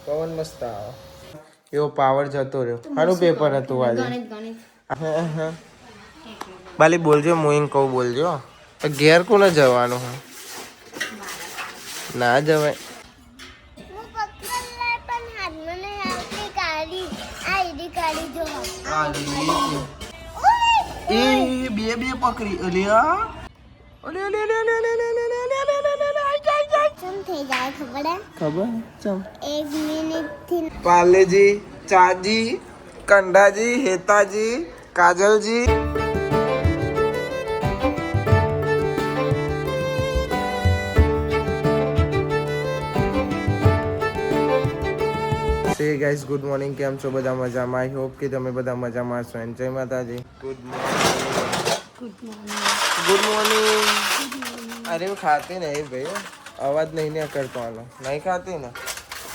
પવન મસ્ત આવે. એવો પાવર જતો રહ્યો. સારું પેપર હતું આજે. બાલી બોલજો, હું કહું બોલજો. ઘેર કોને જવાનું હોય? ના જવાય. એ બે પકડી અલ્યા. Parle-G, ચાજી, કંડાજી, હેતાજી, કાજલજી. Hey guys, good morning. કેમ છો બધા મજામાં? આઈ હોપ કે તમે બધા મજામાં છો. જય માતાજી. Good morning. અરે હું ખાતી નહીં ભાઈ, અવાજ નહીં ને કરતો આનો. નહીં ખાતી ને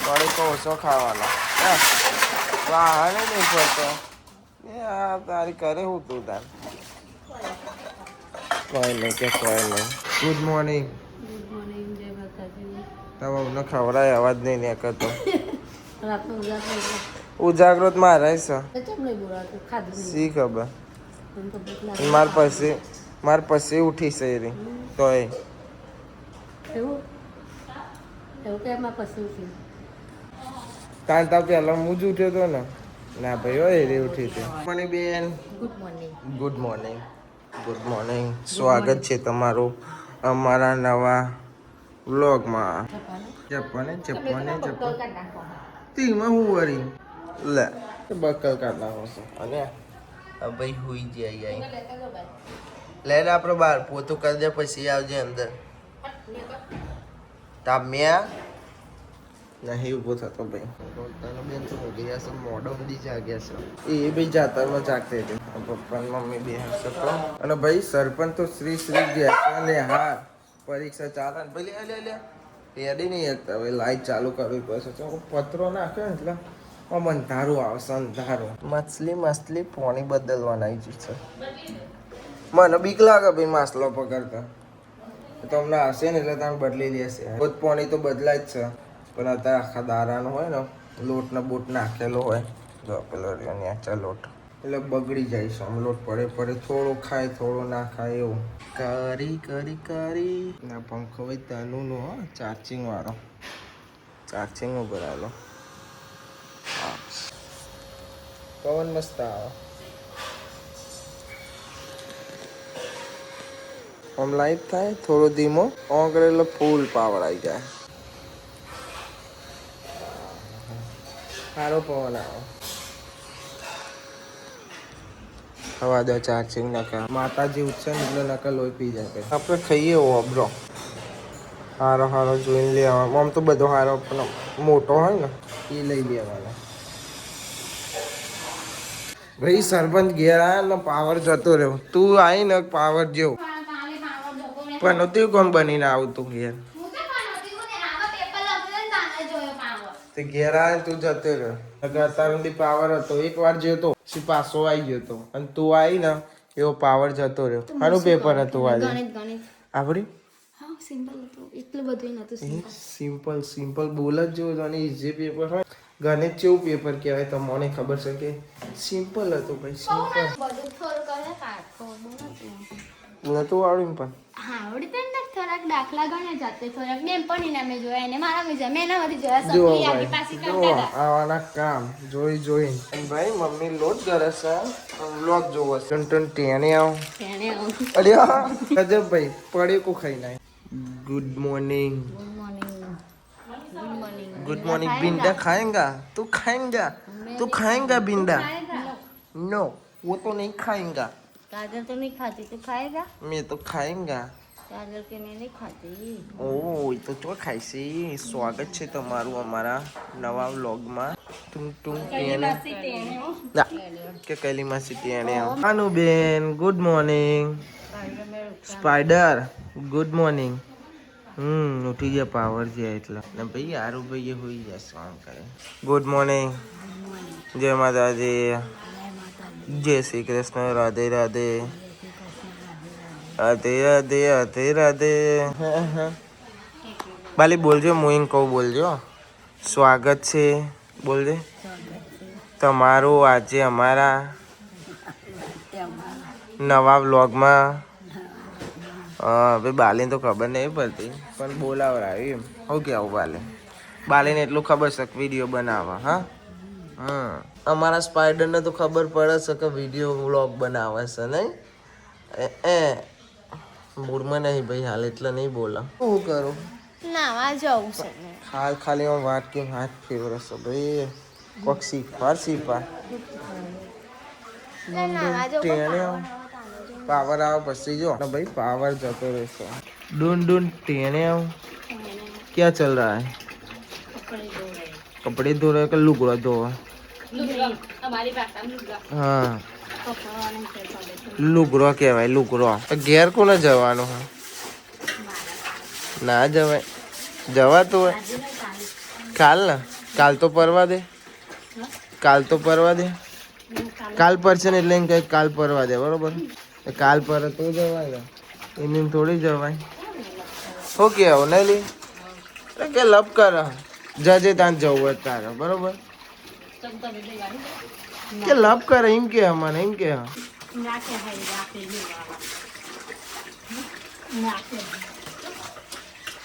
થોડી તો ઓછો ખાવાનો. વાહ નહીં પડતો તારી કરે હું તું તાર. કોઈ નહીં કે કોઈ નહીં. Good morning. તમે અમને ખવડાય અવાજ નહીં ને કરતો. ઉજાગરો મારે છે શી ખબર. માર પછી ઉઠી છે રે તોય તાંતા પેલા હું જ ઉઠ્યો હતો ને. ના ભાઈ હોય રે ઉઠી હતી. મને બેન ગુડ મોર્નિંગ. Good morning. સ્વાગત છે તમારું અમારા નવા વ્લોગમાં. ચપ્પલ તેમાં હું વળી લે બકલ કાઢ નાખો છો. અને ભાઈ હુઈ જાય લે આપણે બહાર પોતું કરી દે પછી આવજે અંદર. તામ્યા નહીં ઊભો થતો ભાઈ. બેન તો ગયા છે મોઢો બધી જાગ્યા છે. એ ભાઈ જાતરમાં જાગતી હતી. પપ્પા મમ્મી બે હશે તો. અને ભાઈ સરપંચ તો શ્રી ગયા ને હા પરીક્ષા ચાલે ને ભાઈ લે રેડી નહીં હતા. હવે લાઈટ ચાલુ કરવી પડશે. પત્રો નાખ્યો ને એટલે અંધારું આવશે. અંધારું મછલી પોણી બદલવાના આવી છે. મને બીક લાગે ભાઈ માછલો પકડતા. તમને હશે ને એટલે તમે બદલી દેશે. રોજ પોણી તો બદલાય જ છે પણ અત્યારે આખા દારાનો હોય ને લોટ ને બોટ નાખેલો હોય. જો પેલો નેચા લોટ એટલે બગડી જાય છે. આમ લોટ પડે થોડો ખાય થોડો ના ખાય એવું કરી ના પંખો ભાઈ તનું નો ચાર્જિંગ વાળો. ચાર્જિંગ ભરાયેલો. પવન મસ્ત આવે. આમ લાઈટ થાય થોડો ધીમો ઓન કરે એટલે ફૂલ પાવર આવી જાય. સારો પવન આવે. હવા દો ચાર્જિંગ નાખા. માતાજી ઉઠશે ને એટલે નકલ લોહી પી જાય. આપણે ખાઈએ ઓબરો હારો જોઈને લેવાનો. આમ તો બધો હારો પણ મોટો હોય ને એ લઈ લેવાનો. ભાઈ સરપંચ ઘેર આવ્યા ને પાવર જતો રહ્યો. તું આવી ને પાવર જેવું પણ નતું કોમ બનીને આવતું ઘેર. ઘેર આવે તું જતો રહ્યો. અત્યારે પાવર હતો એક વાર જતો પછી પાછો આવી ગયો હતો. અને તું આવી ને એવો પાવર જતો રહ્યો. સારું પેપર હતું આજે. આવડી સિમ્પલ બોલ જ જો ઈઝી પેપર હોય. ગણિત જેવું પેપર કહેવાય. તો મને ખબર છે કે સિમ્પલ હતું ભાઈ. સિમ્પલ નતું આવડ્યું પણ થોડાક દાખલા ગણે જાતે થોડાક બેનપણી નામે જોયા એને મારા મેં એનામાંથી જોયા સપની આખી પાછી કરતા હતા. આવાના કામ જોઈ ભાઈ મમ્મી લોટ કરે છે. વ્લોગ જોવો છે. ટેણે આવ અરે ગજબ ભાઈ પડે કો ખાઈ નાય. गुड मॉर्निंग बिंदा खाएगा तू खाएगा बिंदा नो वो तो नहीं खाएगा. गाजर तो नहीं खाती तू खाएगा. मैं तो खाएगा. गाजर के मैं नहीं खाती. ओ તો ચો ખાઈશે. સ્વાગત છે તમારું અમારા નવા વ્લોગમાં. કે કૈલી માસી ટેણે અનુબેન good morning. Spider good morning. ઉઠી ગયા પાવર છે એટલે ને ભાઈ હારું ભાઈ હોઈ જશે. આમ કરે ગુડ મોર્નિંગ. જય માતાજી. જય શ્રી કૃષ્ણ. રાધે રાધે. રાધે રાધે. બાલી બોલજો, હું કહું બોલજો. સ્વાગત છે બોલ દે તમારું આજે અમારા નવા વ્લોગમાં. ભાઈ બાલીને તો ખબર નહીં પડતી પણ બોલાવરાવી એમ. શું કહેવું બાલીને એટલું ખબર છે કે વિડીયો બનાવવા. હા અમારા સ્પાઈડરને તો ખબર પડે છે કે વિડીયો વ્લોગ બનાવે છે નહીં મૂળમાં નહીં ભાઈ હાલ એટલે નહીં બોલા. શું કરું નાવા જવું છે ખાલી હું વાત કેમ હાથ ફેરવશો ભાઈ કોક શીખવા પાવર આવે પછી જો ભાઈ પાવર જતો રહેશે. ડૂન ટેણે આવ क्या चल रहा है? कपड़े धो रहे कि लुगड़ा धोवा? हाँ લુગરો કહેવાય લુગરો. ઘેર કોને જવાનું હા ના જવાય જવાતું હોય કાલ તો પરવા દે કાલ પરશે ને એટલે એમ કંઈક કાલ પરવા દે બરોબર. કાલ પર તો જવાય એની થોડી જવાય. શું કહેવું નહીં લી કે લપ કર જજે ત્યાં જવું હોય તારે બરોબર કે લપ કર એમ કે મને એમ કે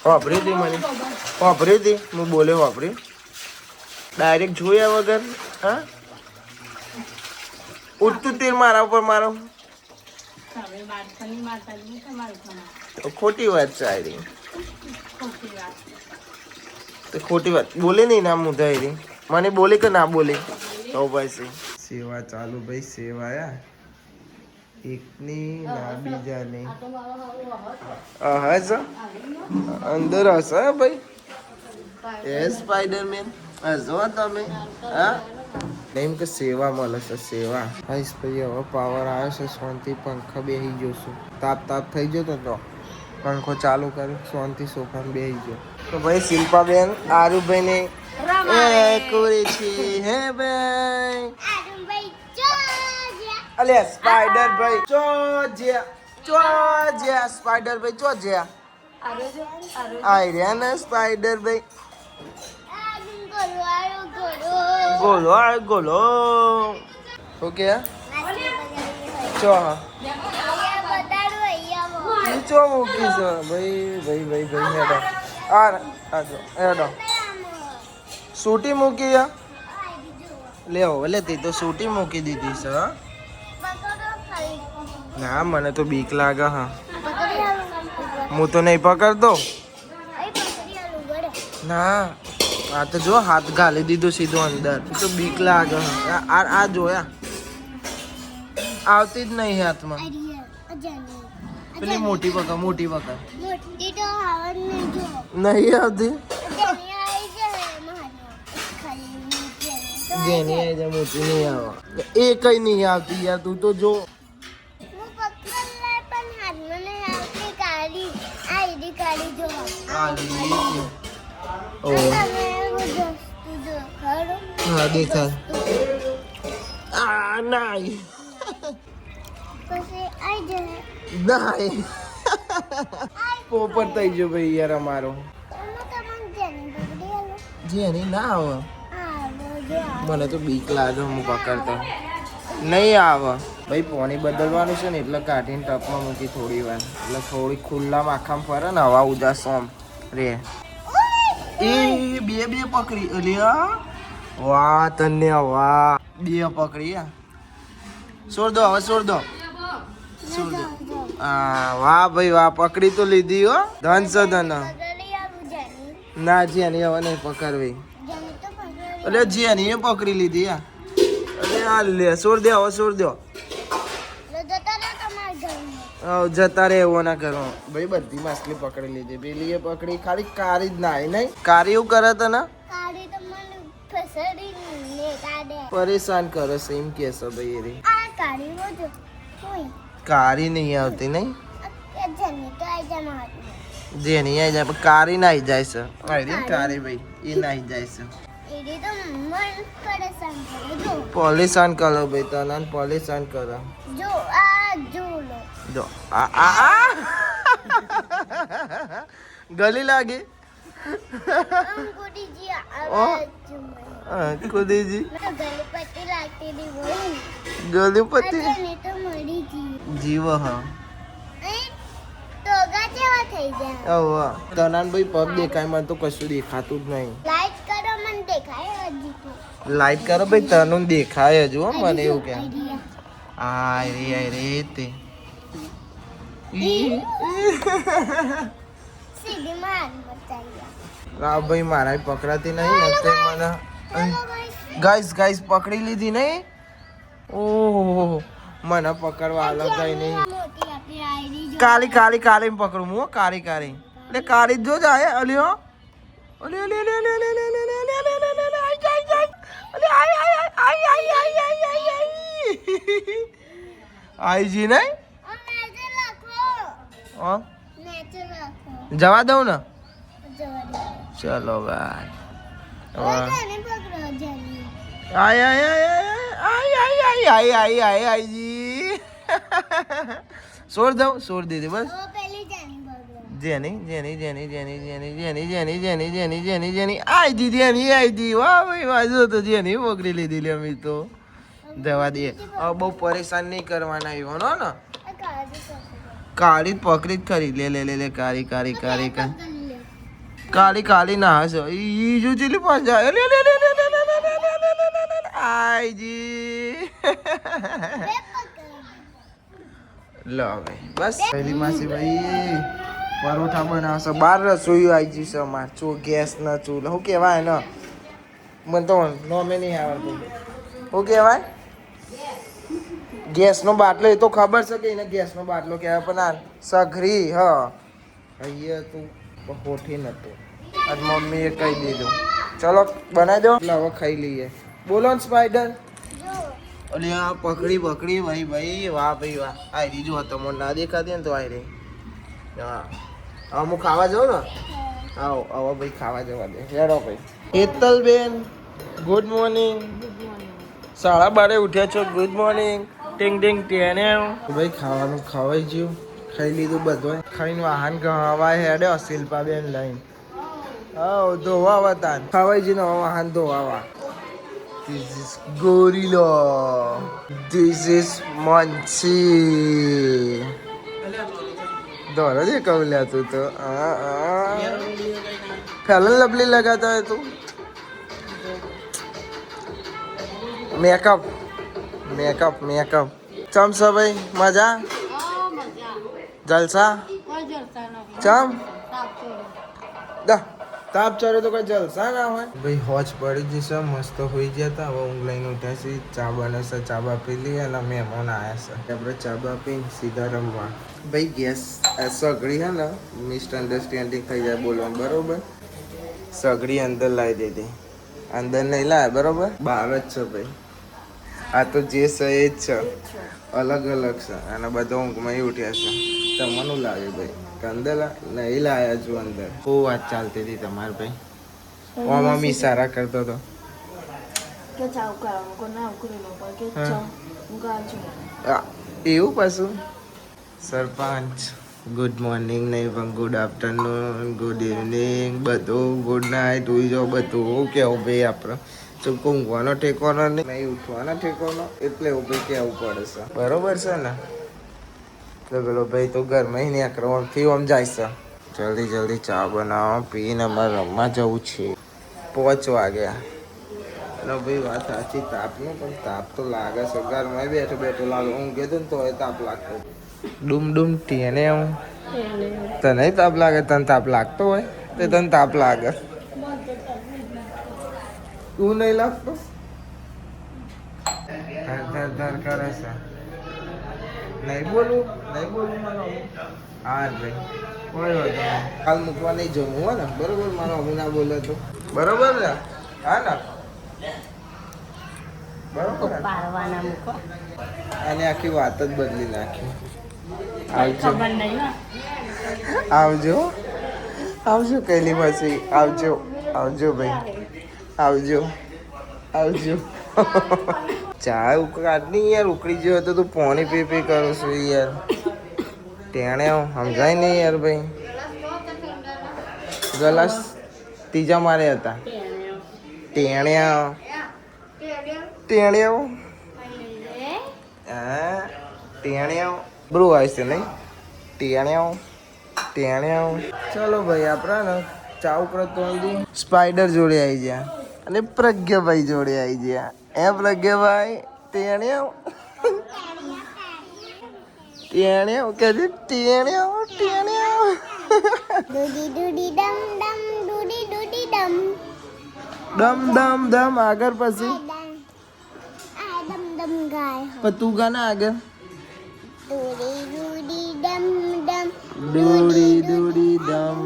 વાપરી હતી મને વાપરી હતી હું બોલે વાપરી ડાયરેક્ટ જોયા વગર. હા ઉઠતું તેલ મારા ઉપર મારો ખોટી વાત છે આયરી ખોટી વાત બોલે નહીં ના મુધાઈ મને બોલે કે ના બોલે તો પછી સેવા ચાલુ ભાઈ સેવાયા એકની ના બીજાની હશે અંદર હશે ભાઈ એ સ્પાઈડરમેન હશો તમે હા એમ કે સેવા મળે છે સેવા. હાઈશ ભાઈ હવે પાવર આવે છે શાંતિ પંખા બેસી ગયો છું. તાપ થઈ ગયો તો પંખો ચાલુ કર્યો શાંતિ સોફામાં બેસી ગયો. તો ભાઈ શિલ્પાબેન આરુભાઈ ને કોરી છે હે ભાઈ અલે સ્પાઈડર ભાઈ ચો જ્યા સ્પાઈડર ભાઈ ચો જ્યા આઈ રહ્યા ને સ્પાઈડર ભાઈ ગોલો ઓકે ચો ચો મૂકી છે ભાઈ હેડો હેડો સૂટી મૂકી લેવો લેતી તો સૂટી મૂકી દીધી છે. ના મને તો બીક લાગે હા હું તો નહીં પકડતો ના આ તો જો હાથ ગાલી દીધો સીધો અંદર તો બીક લાગે આ જોયા આવતી જ નહીં હાથમાં. પેલી મોટી પકડ નહીં આવતી જેની આવી જાય મોટી નહીં આવે એ કઈ નહીં આવતી યાર તું તો જો હા દેખાય નાઈ પોપટ થઈ ગયો ભાઈ યાર અમારો જેની ના આવે મને તો બીક લાગે હું પકડતો નહીં આવે ભાઈ પાણી બદલવાનું છે ને એટલે કાઢીને ટપમાં મૂકી થોડી વાર એટલે થોડી ખુલ્લામાં આખામાં ફરે ને હવા ઉજાસ આમ રે એ બે પકડી અલ્યા વાહ તને વાહ બે પકડી છોડ દો હવે છોડ દો હા વાહ ભાઈ વાહ પકડી તો લીધી હો ધન છે ધન ના જેની હવે નહીં પકડવી અરે જેની એ પકડી લીધી અરે આ લે છોડ દે હવે છોડ દો જતા રે એવો ના કરો ભાઈ બધી માછલી પકડી લીધી પેલી એ પકડી ખાલી કારી જ ના નહીં કારી એવું કરે તને પરેશાન કરે છે એમ કે છે ભાઈ કારી નહીં આવતી નહીં જેની આવી જાય કારી ના આવી જાય છે કારી ભાઈ એ ના આવી જાય છે પરેશાન કરો ભાઈ તને પરેશાન કરો જો ગલી લાગી કુદીજી ગણપતિ જીવ હા તનાનભાઈ પગ દેખાય મને તો કશું દેખાતું જ નહીં. લાઈટ કરો ભાઈ તનું દેખાય જ હો મને એવું કે આય રે તે ભાઈ મારા પકડાતી નહીં ને તે મને ગાઈસ પકડી લીધી નહીં. ઓહો મને પકડવા અલગ ગઈ નહીં. કાળી પકડું હું કાળી એટલે કાળી જો જાય અલ્યો આઈજી નહીં જવા દઉં ને ચલો આઈજી છોડ દઉં છોડ દીધી બસ જેની આઈજી વાહ ભાઈ વાજુ તો જેની પકડી લીધી લે અમે તો જવા દઈએ હવે બહુ પરેશાન નહીં કરવાના એવાનો ને કાળી પકડી જ ખરી લે કાળી ના હશે ઈ જો ચીલી પાછા આઈજી લો ભાઈ બસ પહેલી માસી ભાઈ પરોઠા બનાવશે બાર રસોઈ આવી જશે અમાર ગેસ ના ચૂલો શું કહેવાય ને મને તો નોમે નહીં આવડતું શું કહેવાય ગેસનો બાટલો એ તો ખબર છે કે એને ગેસનો બાટલો કહેવાય પણ આ સઘરી હા અહીંયા તું હોઠી નતું આજ મમ્મીએ કહી દીધું ચલો બનાવી દો એટલે હવે ખાઈ લઈએ બોલો ને સ્પાઈડર અલી આ પકડી ભાઈ વાહ વાહ આ રીજુ હતો મને ના દેખાતી ને તો આ રહી હા હવે હું ખાવા જાઉં ને આવો હવે ભાઈ ખાવા જવા દે હેડો ભાઈ હેતલબેન ગુડ મોર્નિંગ 12:30 ઉઠ્યા છો ગુડ મોર્નિંગ ટિંગ ટેને ભાઈ ખાવાનું ખવાઈ ગયું ખાઈ લીધું બધું ખાઈને વાહન ગવાય હેડ્યો શિલ્પાબેન લઈને હા ધોવા વતા ખવાઈ જઈને હવે વાહન ધોવા This is gorilla. This is Munchie. દોરા દે કવલ્યા તું તો ફેલન લવલી લગાતા હોય તું મેકઅપ ચમ ભાઈ મજા જલસા ચમ તાપ ચડે તો કોઈ જલસા ના હોય ભાઈ હોજ પડી જશે મસ્ત હોઈ ગયા હતા હવે ઊંઘ લઈને ઉઠ્યા છે ચા બનશે ચા પી લઈએ અને મહેમાન આવ્યા છે આપણે ચા પીને સીધા રમવા ભાઈ ગેસ સગડી હે ને મિસઅન્ડરસ્ટેન્ડિંગ થઈ જાય બોલવાનું બરોબર સગડી અંદર લાવી દીધી અંદર નહીં લાવે બરોબર બહાર જ છે ભાઈ આ તો જે છે એ જ છે અલગ છે અને બધા ઊંઘમાં ઉઠ્યા છે તમને લાગે ભાઈ અંદર નહીં લાયા છું અંદર બહુ વાત ચાલતી હતી તમારે ભાઈ ઓમાં મી સારા કરતો હતો એવું પાછું સરપંચ ગુડ મોર્નિંગ નહીં પણ ગુડ આફ્ટરનૂન ગુડ ઇવનિંગ બધું ગુડ નાઇટ ઉઈ જાઓ બધું કેવું ભાઈ આપણે ચૂપ ઊંઘવાનો ઠેકવાનો નહીં ઉઠવાનો ઠેકવાનો એટલે એવું ભાઈ કહેવું પડે છે બરોબર છે ને તો પેલો ભાઈ તો ઘરમાં નીકળવાથી આમ જાય છે જલ્દી ચા બનાવો પીને અમારે રમવા જવું છે 5 વાગ્યા અને ભાઈ વાત સાચી તાપનું પણ તાપ તો લાગે છે ઘરમાં બેઠો લાગે ઊંઘે તો ને તો તાપ લાગતો ડૂમ ટેને હું તને તાપ લાગે તને તાપ લાગતો હોય તો તને તાપ લાગે તું નહીં લાગતો ધર કરે છે નહીં બોલું મારો હા ભાઈ કોઈ વાત નહીં કાલ મૂકવા નહીં જવું હોય ને બરોબર મારો અમુ ના બોલે તો બરોબર ને હા ને બરોબર અને આખી વાત જ બદલી નાખી આવજો કઈલી પછી આવજો ભાઈ આવજો ચા ઉકળાટની યાર ઉકળી ગયો હતો તું પાણી પી કરું છું યાર તેણે સમજાય નહીં યાર ભાઈ ત્રીજા મારે હતા ટેણ્યા ટેણ્યા હા ટેણ્યા બ્રુ આવે છે નહીં ટેણ્યા ટેણ્યા ચલો ભાઈ આપણા ને ચાવ કરતો સ્પાઈડર જોડે આવી ગયા અને પ્રજ્ઞાભાઈ જોડે આવી ગયા એ પ્રજ્ઞાભાઈ ટેણ્યા ટેણ્યા કે ટેણ્યા ટેણ્યા દૂડી દૂડી ડમ ડમ દૂડી દૂડી ડમ ડમ ડમ ડમ આગળ પછી આ ડમ ડમ ગાય પણ તું ગાના આગળ દૂડી દૂડી ડમ ડમ દોડી દોડી ડમ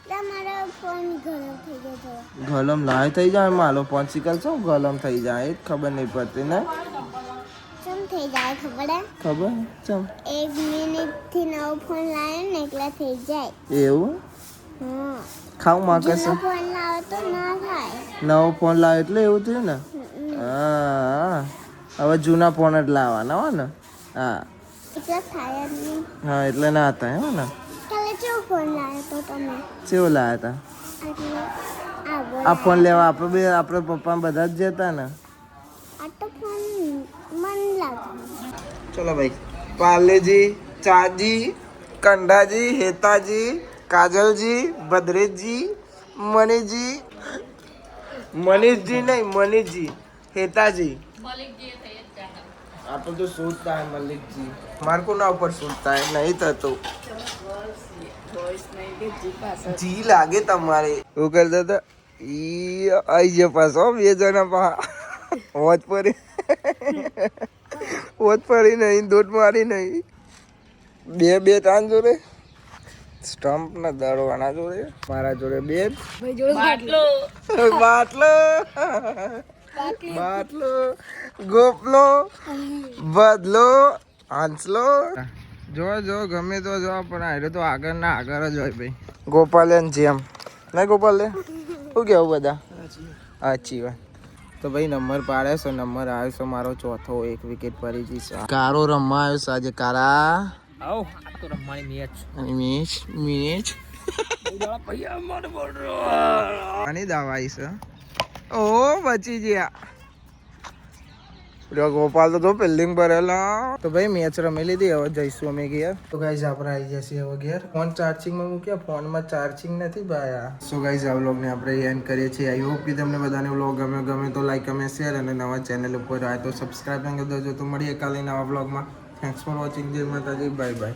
તમારો ફોન ગરમ થઈ ગયો ગલમ ના થઈ જાય માલો પોન્સિકલ શું ગલમ થઈ જાય એ જ ખબર નહીં પડતી ને ચમ થઈ જાય ખબર હે ખબર ચમ 1 મિનિટ થી નવો ફોન લાવ્યો ને એટલે થઈ જાય એવું હા ખાવું માં જૂનો કશે ફોન લાવો તો ના થાય નવો ફોન લાવ એટલે એવું થયું ને હા હવે જૂના ફોન જ લાવવાના હો ને હા એટલે થાય જ નહીં હા એટલે ના હતા હો ને કાલે કેવો ફોન લાવ્યો તો તમે કેવો લાવ્યા એટલે આ હતા આ ફોન લેવા આપણે પપ્પા બધા જ જતા ને આ તો ફોન મન લાગે ચલો ભાઈ પાર્લેજી ચાજી કંડાજી હેતાજી કાજલજી ભદ્રેશજી મનીષજી નહીં મનીષજી હેતાજી આપણે તો શોધતા હે મલિકજી મારે કોના ઉપર શોધતા હે નહીં થતું જી લાગે તમારે શું કરતા હતા ઈ આઈ ગયા પાછો 2 જણા પા હોત પડી નહીં દોટ મારી નહીં બે તાન જોડે સ્ટમ્પ ના દડવાના જોડે મારા જોડે બે બાટલો ગોપલો બદલો હાંસલો જો ગમે તો જો પણ આયરો તો આગળ ના આગળ જ હોય ભાઈ ગોપાલન જેમ ના ગોપાલ શું કેવું બધા સાચી વાત તો ભાઈ નંબર પાડ્યો છે નંબર આવ્યો છે મારો ચોથો 1 વિકેટ પડી જશે કારો રમવા આવ્યો છે આજે કારા આવો તો રમવાની મેચ આની દવાઈ છે ઓ બચી ગયા ગોપાલ તો બિલ્ડિંગ ભરેલા તો ભાઈ મેચ રમી લીધી હવે જઈશું અમે ઘેર તો ગાઈઝ આપણે આવી જશે હવે ઘેર ફોન ચાર્જિંગમાં મૂક્યા ફોનમાં ચાર્જિંગ નથી ભાઈ સો ગાઈઝ આ વ્લોગને આપણે એન્ડ કરીએ છીએ આઈ હોપ કે તમને બધાને વ્લોગ ગમે તો લાઈક કમેન્ટ શેર અને નવા ચેનલ ઉપર આવે તો સબસ્ક્રાઈબ કરી દેજો તો મળીએ કાલે નવા વ્લોગમાં થેન્ક્સ ફોર વોચિંગ જય માતાજી બાય બાય